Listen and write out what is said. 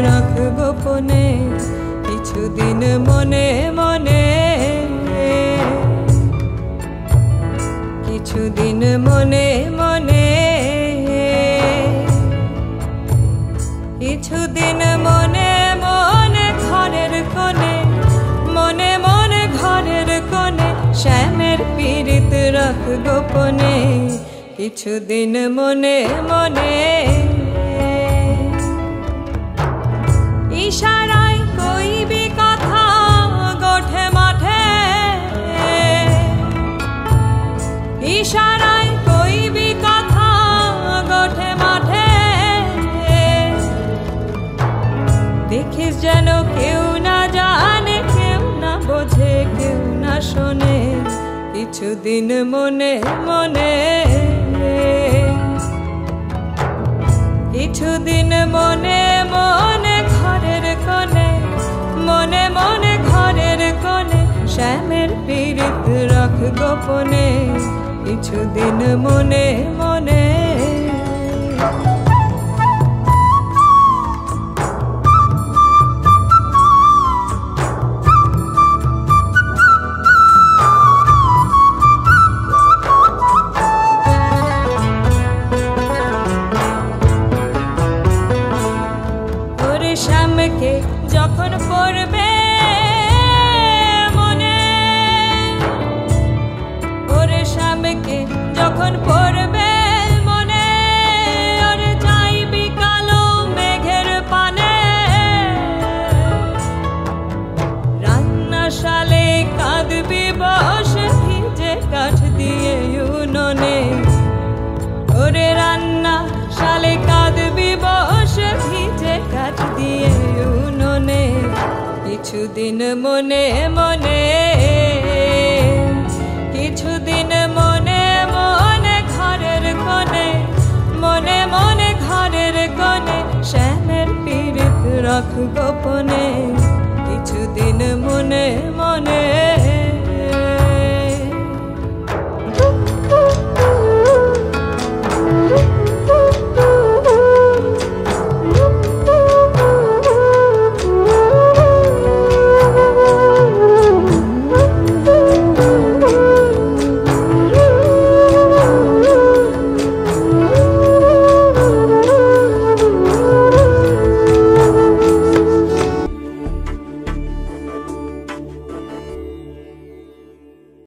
রাখ গোপনে কিছুদিন মনে মনে, কিছুদিন মনে মনে, কিছুদিন মনে মনে ঘরের কোণে, মনে মনে ঘরের কোণে শ্যামের পীড়িত রাখ গোপনে কিছুদিন মনে মনে। ইশারায় কইবি কথা গোঠে মাঠে, ইশারায় কইবি কথা গোঠে মাঠে, দেখিস যেন কেউ না জানে, কেউ না বোঝে, কেউ না শোনে কিছুদিন মনে মনে, কিছুদিন মনে মনে ঘরের কোণে, মনে মনে ঘরের কোণে শ্যামের পীড়িত রাখ গোপনে কিছুদিন মনে মনে। শ্যামকে যখন পড়বে মনে, ওরে শ্যামকে যখন পড়বে মনে, ওরে যাইবি কালো মেঘের পানে, রান্নাশালে কাঁদবি বসে ভিজে কাঠ দিয়ে উনুনে, ওরে রান্নাশালে কাঁদবি বসে ভিজে কাঠ দিয়ে উনুনে কিছুদিন মনে মনে, কিছুদিন মনে মনে ঘরের কোণে, মনে মনে ঘরের কোণে শ্যামের পীড়িত রাখ গোপনে কিছুদিন মনে মনে।